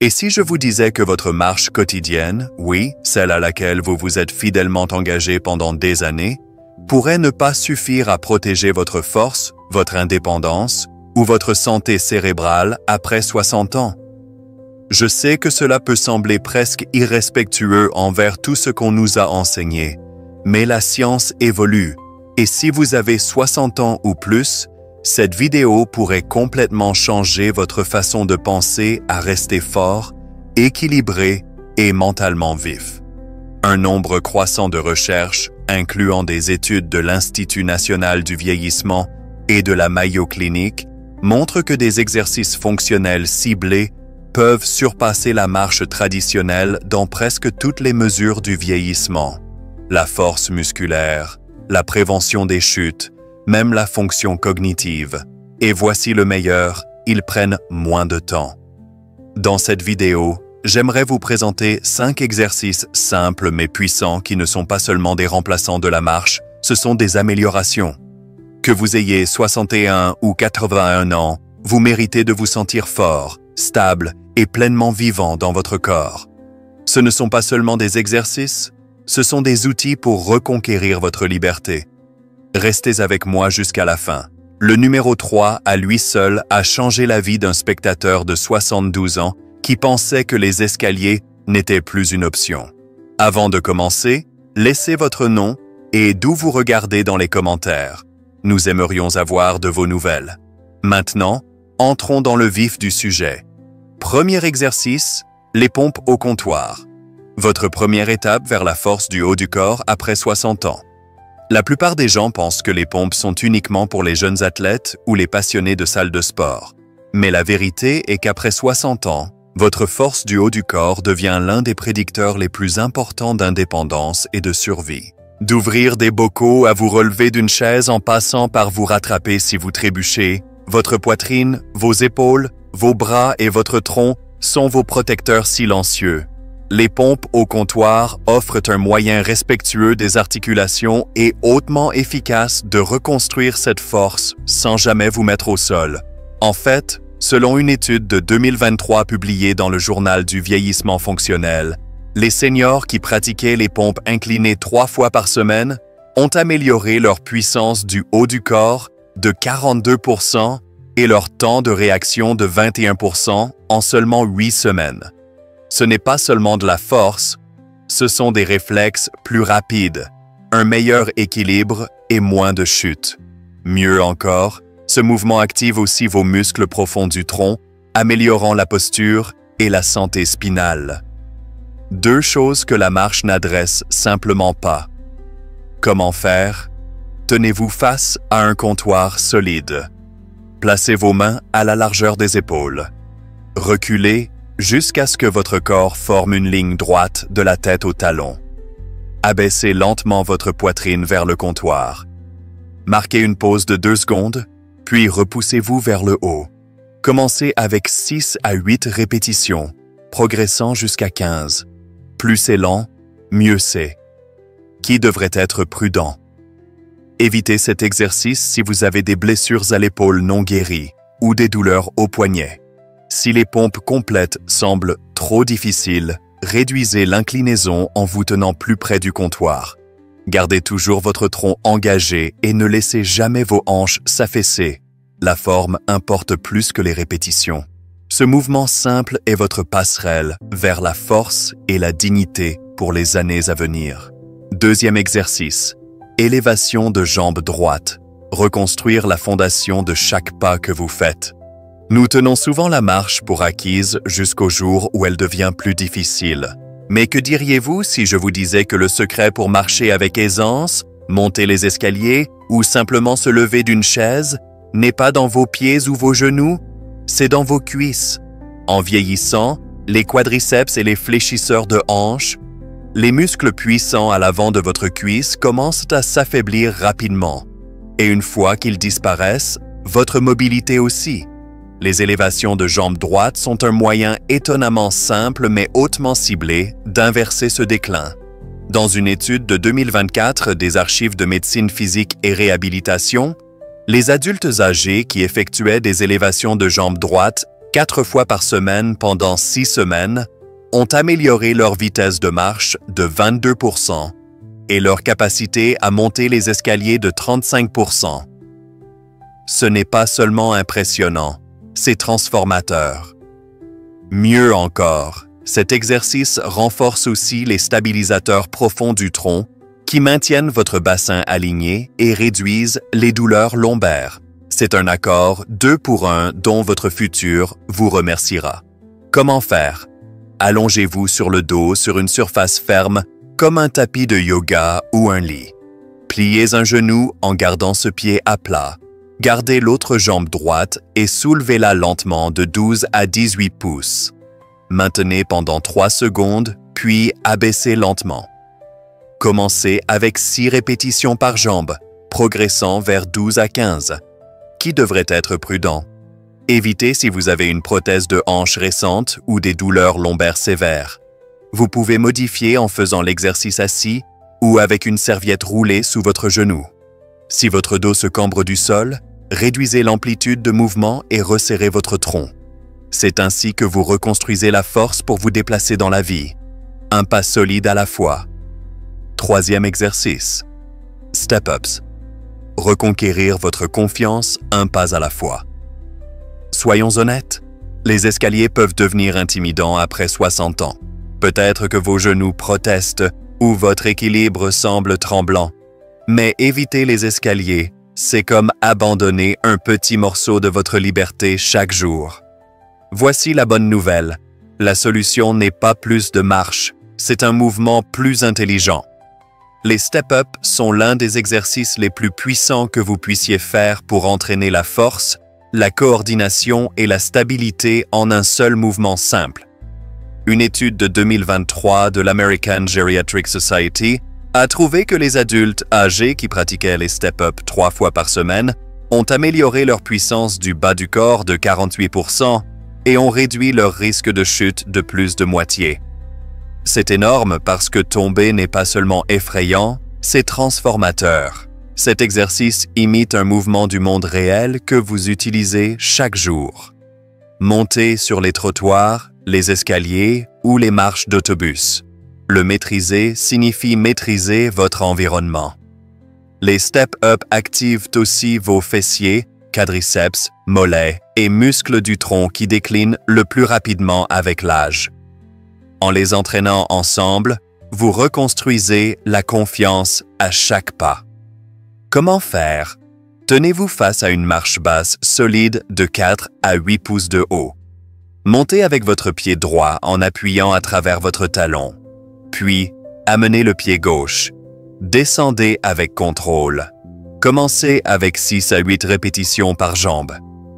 Et si je vous disais que votre marche quotidienne, oui, celle à laquelle vous vous êtes fidèlement engagé pendant des années, pourrait ne pas suffire à protéger votre force, votre indépendance ou votre santé cérébrale après 60 ans? Je sais que cela peut sembler presque irrespectueux envers tout ce qu'on nous a enseigné, mais la science évolue, et si vous avez 60 ans ou plus, cette vidéo pourrait complètement changer votre façon de penser à rester fort, équilibré et mentalement vif. Un nombre croissant de recherches, incluant des études de l'Institut national du vieillissement et de la Mayo Clinic, montrent que des exercices fonctionnels ciblés peuvent surpasser la marche traditionnelle dans presque toutes les mesures du vieillissement. La force musculaire, la prévention des chutes, même la fonction cognitive. Et voici le meilleur, ils prennent moins de temps. Dans cette vidéo, j'aimerais vous présenter 5 exercices simples mais puissants qui ne sont pas seulement des remplaçants de la marche, ce sont des améliorations. Que vous ayez 61 ou 81 ans, vous méritez de vous sentir fort, stable et pleinement vivant dans votre corps. Ce ne sont pas seulement des exercices, ce sont des outils pour reconquérir votre liberté. Restez avec moi jusqu'à la fin. Le numéro 3, à lui seul, a changé la vie d'un spectateur de 72 ans qui pensait que les escaliers n'étaient plus une option. Avant de commencer, laissez votre nom et d'où vous regardez dans les commentaires. Nous aimerions avoir de vos nouvelles. Maintenant, entrons dans le vif du sujet. Premier exercice, les pompes au comptoir. Votre première étape vers la force du haut du corps après 60 ans. La plupart des gens pensent que les pompes sont uniquement pour les jeunes athlètes ou les passionnés de salles de sport. Mais la vérité est qu'après 60 ans, votre force du haut du corps devient l'un des prédicteurs les plus importants d'indépendance et de survie. D'ouvrir des bocaux à vous relever d'une chaise en passant par vous rattraper si vous trébuchez, votre poitrine, vos épaules, vos bras et votre tronc sont vos protecteurs silencieux. Les pompes au comptoir offrent un moyen respectueux des articulations et hautement efficace de reconstruire cette force sans jamais vous mettre au sol. En fait, selon une étude de 2023 publiée dans le journal du vieillissement fonctionnel, les seniors qui pratiquaient les pompes inclinées 3 fois par semaine ont amélioré leur puissance du haut du corps de 42% et leur temps de réaction de 21% en seulement 8 semaines. Ce n'est pas seulement de la force, ce sont des réflexes plus rapides, un meilleur équilibre et moins de chutes. Mieux encore, ce mouvement active aussi vos muscles profonds du tronc, améliorant la posture et la santé spinale. 2 choses que la marche n'adresse simplement pas. Comment faire? Tenez-vous face à un comptoir solide. Placez vos mains à la largeur des épaules. Reculez jusqu'à ce que votre corps forme une ligne droite de la tête au talon. Abaissez lentement votre poitrine vers le comptoir. Marquez une pause de 2 secondes, puis repoussez-vous vers le haut. Commencez avec 6 à 8 répétitions, progressant jusqu'à 15. Plus c'est lent, mieux c'est. Qui devrait être prudent? Évitez cet exercice si vous avez des blessures à l'épaule non guéries ou des douleurs au poignet. Si les pompes complètes semblent trop difficiles, réduisez l'inclinaison en vous tenant plus près du comptoir. Gardez toujours votre tronc engagé et ne laissez jamais vos hanches s'affaisser. La forme importe plus que les répétitions. Ce mouvement simple est votre passerelle vers la force et la dignité pour les années à venir. Deuxième exercice, élévation de jambes droites. Reconstruire la fondation de chaque pas que vous faites. Nous tenons souvent la marche pour acquise jusqu'au jour où elle devient plus difficile. Mais que diriez-vous si je vous disais que le secret pour marcher avec aisance, monter les escaliers ou simplement se lever d'une chaise n'est pas dans vos pieds ou vos genoux, c'est dans vos cuisses. En vieillissant, les quadriceps et les fléchisseurs de hanches, les muscles puissants à l'avant de votre cuisse commencent à s'affaiblir rapidement. Et une fois qu'ils disparaissent, votre mobilité aussi. Les élévations de jambes droites sont un moyen étonnamment simple mais hautement ciblé d'inverser ce déclin. Dans une étude de 2024 des archives de médecine physique et réhabilitation, les adultes âgés qui effectuaient des élévations de jambes droites 4 fois par semaine pendant 6 semaines ont amélioré leur vitesse de marche de 22% et leur capacité à monter les escaliers de 35%. Ce n'est pas seulement impressionnant, c'est transformateur. Mieux encore, cet exercice renforce aussi les stabilisateurs profonds du tronc qui maintiennent votre bassin aligné et réduisent les douleurs lombaires. C'est un accord 2 pour 1 dont votre futur vous remerciera. Comment faire? Allongez-vous sur le dos sur une surface ferme comme un tapis de yoga ou un lit. Pliez un genou en gardant ce pied à plat. Gardez l'autre jambe droite et soulevez-la lentement de 12 à 18 pouces. Maintenez pendant 3 secondes, puis abaissez lentement. Commencez avec 6 répétitions par jambe, progressant vers 12 à 15, qui devrait être prudent. Évitez si vous avez une prothèse de hanche récente ou des douleurs lombaires sévères. Vous pouvez modifier en faisant l'exercice assis ou avec une serviette roulée sous votre genou. Si votre dos se cambre du sol, réduisez l'amplitude de mouvement et resserrez votre tronc. C'est ainsi que vous reconstruisez la force pour vous déplacer dans la vie. Un pas solide à la fois. 3e exercice. Step-ups. Reconquérir votre confiance un pas à la fois. Soyons honnêtes, les escaliers peuvent devenir intimidants après 60 ans. Peut-être que vos genoux protestent ou votre équilibre semble tremblant. Mais éviter les escaliers, c'est comme abandonner un petit morceau de votre liberté chaque jour. Voici la bonne nouvelle. La solution n'est pas plus de marche, c'est un mouvement plus intelligent. Les step-up sont l'un des exercices les plus puissants que vous puissiez faire pour entraîner la force, la coordination et la stabilité en un seul mouvement simple. Une étude de 2023 de l'American Geriatric Society a trouvé que les adultes âgés qui pratiquaient les step-up 3 fois par semaine ont amélioré leur puissance du bas du corps de 48% et ont réduit leur risque de chute de plus de moitié. C'est énorme parce que tomber n'est pas seulement effrayant, c'est transformateur. Cet exercice imite un mouvement du monde réel que vous utilisez chaque jour. Montez sur les trottoirs, les escaliers ou les marches d'autobus. Le maîtriser signifie maîtriser votre environnement. Les step-up activent aussi vos fessiers, quadriceps, mollets et muscles du tronc qui déclinent le plus rapidement avec l'âge. En les entraînant ensemble, vous reconstruisez la confiance à chaque pas. Comment faire? Tenez-vous face à une marche basse solide de 4 à 8 pouces de haut. Montez avec votre pied droit en appuyant à travers votre talon. Puis, amenez le pied gauche. Descendez avec contrôle. Commencez avec 6 à 8 répétitions par jambe.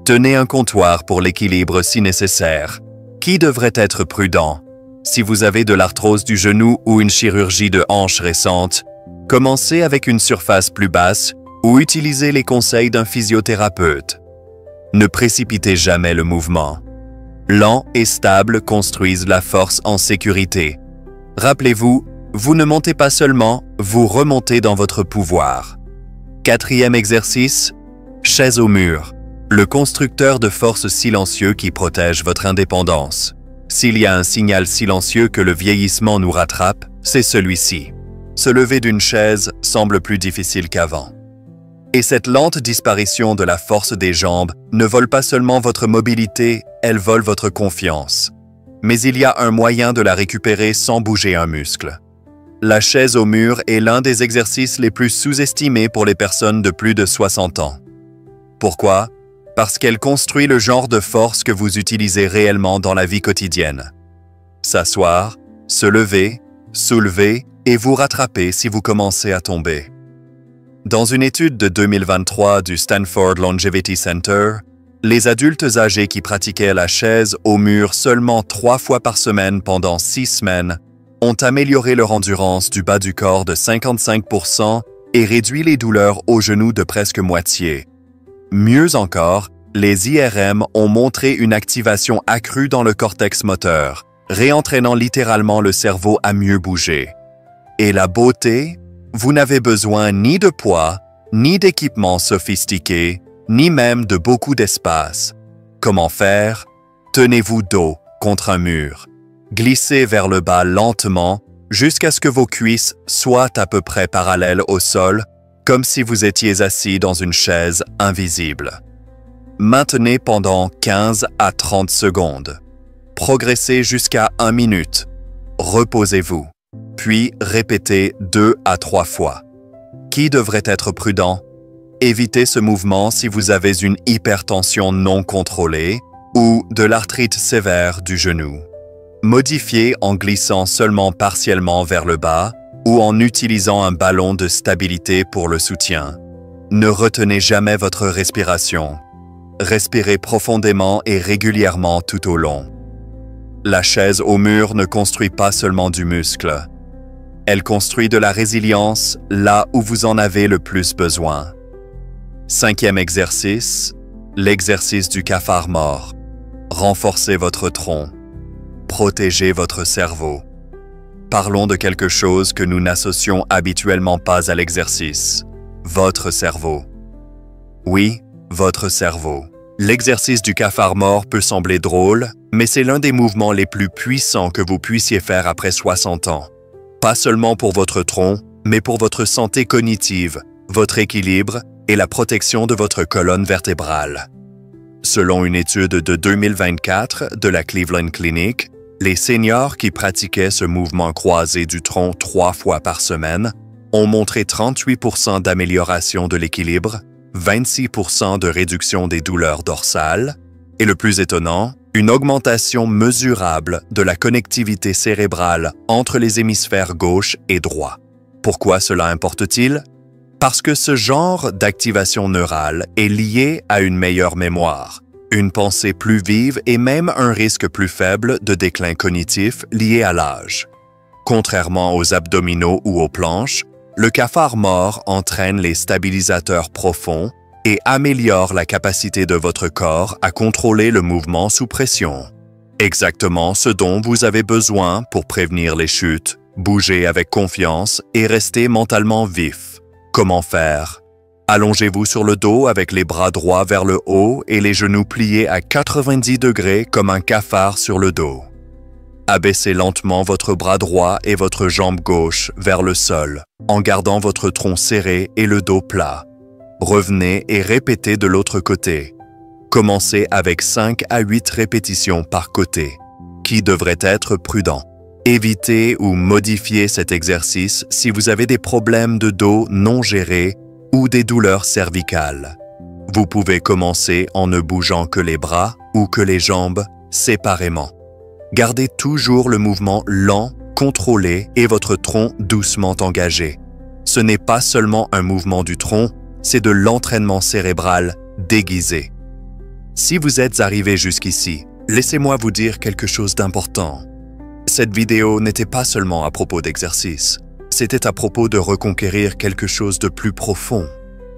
Tenez un comptoir pour l'équilibre si nécessaire. Qui devrait être prudent? Si vous avez de l'arthrose du genou ou une chirurgie de hanche récente, commencez avec une surface plus basse ou utilisez les conseils d'un physiothérapeute. Ne précipitez jamais le mouvement. Lent et stable construisent la force en sécurité. Rappelez-vous, vous ne montez pas seulement, vous remontez dans votre pouvoir. 4e exercice, chaise au mur, le constructeur de force silencieux qui protège votre indépendance. S'il y a un signal silencieux que le vieillissement nous rattrape, c'est celui-ci. Se lever d'une chaise semble plus difficile qu'avant. Et cette lente disparition de la force des jambes ne vole pas seulement votre mobilité, elle vole votre confiance. Mais il y a un moyen de la récupérer sans bouger un muscle. La chaise au mur est l'un des exercices les plus sous-estimés pour les personnes de plus de 60 ans. Pourquoi? Parce qu'elle construit le genre de force que vous utilisez réellement dans la vie quotidienne. S'asseoir, se lever, soulever et vous rattraper si vous commencez à tomber. Dans une étude de 2023 du Stanford Longevity Center, les adultes âgés qui pratiquaient la chaise au mur seulement 3 fois par semaine pendant 6 semaines ont amélioré leur endurance du bas du corps de 55% et réduit les douleurs aux genoux de presque moitié. Mieux encore, les IRM ont montré une activation accrue dans le cortex moteur, réentraînant littéralement le cerveau à mieux bouger. Et la beauté? Vous n'avez besoin ni de poids, ni d'équipements sophistiqués, ni même de beaucoup d'espace. Comment faire? Tenez-vous dos contre un mur. Glissez vers le bas lentement jusqu'à ce que vos cuisses soient à peu près parallèles au sol, comme si vous étiez assis dans une chaise invisible. Maintenez pendant 15 à 30 secondes. Progressez jusqu'à 1 minute. Reposez-vous, puis répétez 2 à 3 fois. Qui devrait être prudent? Évitez ce mouvement si vous avez une hypertension non contrôlée ou de l'arthrite sévère du genou. Modifiez en glissant seulement partiellement vers le bas ou en utilisant un ballon de stabilité pour le soutien. Ne retenez jamais votre respiration. Respirez profondément et régulièrement tout au long. La chaise au mur ne construit pas seulement du muscle. Elle construit de la résilience là où vous en avez le plus besoin. 5e exercice, l'exercice du cafard mort. Renforcez votre tronc. Protégez votre cerveau. Parlons de quelque chose que nous n'associons habituellement pas à l'exercice. Votre cerveau. Oui, votre cerveau. L'exercice du cafard mort peut sembler drôle, mais c'est l'un des mouvements les plus puissants que vous puissiez faire après 60 ans. Pas seulement pour votre tronc, mais pour votre santé cognitive, votre équilibre et la protection de votre colonne vertébrale. Selon une étude de 2024 de la Cleveland Clinic, les seniors qui pratiquaient ce mouvement croisé du tronc 3 fois par semaine ont montré 38% d'amélioration de l'équilibre, 26% de réduction des douleurs dorsales et, le plus étonnant, une augmentation mesurable de la connectivité cérébrale entre les hémisphères gauche et droit. Pourquoi cela importe-t-il? Parce que ce genre d'activation neurale est lié à une meilleure mémoire, une pensée plus vive et même un risque plus faible de déclin cognitif lié à l'âge. Contrairement aux abdominaux ou aux planches, le cafard mort entraîne les stabilisateurs profonds et améliore la capacité de votre corps à contrôler le mouvement sous pression. Exactement ce dont vous avez besoin pour prévenir les chutes, bouger avec confiance et rester mentalement vif. Comment faire? Allongez-vous sur le dos avec les bras droits vers le haut et les genoux pliés à 90 degrés comme un cafard sur le dos. Abaissez lentement votre bras droit et votre jambe gauche vers le sol, en gardant votre tronc serré et le dos plat. Revenez et répétez de l'autre côté. Commencez avec 5 à 8 répétitions par côté, qui devrait être prudent. Évitez ou modifiez cet exercice si vous avez des problèmes de dos non gérés ou des douleurs cervicales. Vous pouvez commencer en ne bougeant que les bras ou que les jambes séparément. Gardez toujours le mouvement lent, contrôlé et votre tronc doucement engagé. Ce n'est pas seulement un mouvement du tronc, c'est de l'entraînement cérébral déguisé. Si vous êtes arrivé jusqu'ici, laissez-moi vous dire quelque chose d'important. Cette vidéo n'était pas seulement à propos d'exercice, c'était à propos de reconquérir quelque chose de plus profond.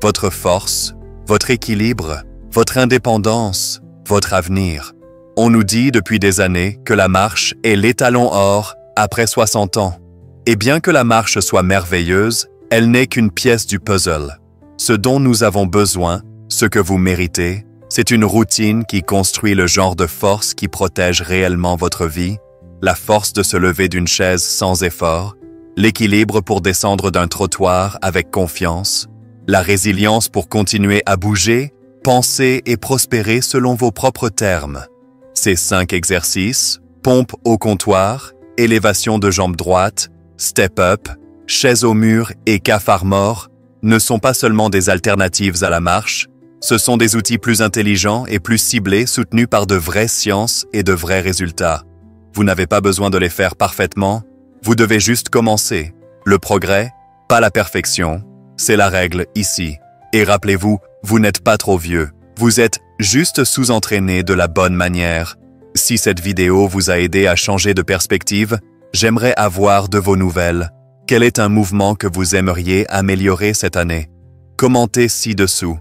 Votre force, votre équilibre, votre indépendance, votre avenir. On nous dit depuis des années que la marche est l'étalon or après 60 ans. Et bien que la marche soit merveilleuse, elle n'est qu'une pièce du puzzle. Ce dont nous avons besoin, ce que vous méritez, c'est une routine qui construit le genre de force qui protège réellement votre vie, la force de se lever d'une chaise sans effort, l'équilibre pour descendre d'un trottoir avec confiance, la résilience pour continuer à bouger, penser et prospérer selon vos propres termes. Ces 5 exercices, pompe au comptoir, élévation de jambe droite, step-up, chaise au mur et cafard mort, ne sont pas seulement des alternatives à la marche, ce sont des outils plus intelligents et plus ciblés soutenus par de vraies sciences et de vrais résultats. Vous n'avez pas besoin de les faire parfaitement, vous devez juste commencer. Le progrès, pas la perfection, c'est la règle ici. Et rappelez-vous, vous n'êtes pas trop vieux, vous êtes juste sous-entraîné de la bonne manière. Si cette vidéo vous a aidé à changer de perspective, j'aimerais avoir de vos nouvelles. Quel est un mouvement que vous aimeriez améliorer cette année? Commentez ci-dessous.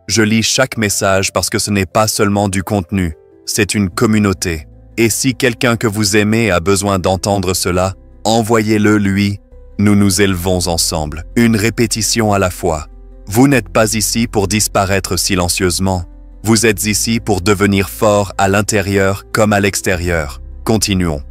Je lis chaque message parce que ce n'est pas seulement du contenu, c'est une communauté. Et si quelqu'un que vous aimez a besoin d'entendre cela, envoyez-le lui. Nous nous élevons ensemble, une répétition à la fois. Vous n'êtes pas ici pour disparaître silencieusement. Vous êtes ici pour devenir fort à l'intérieur comme à l'extérieur. Continuons.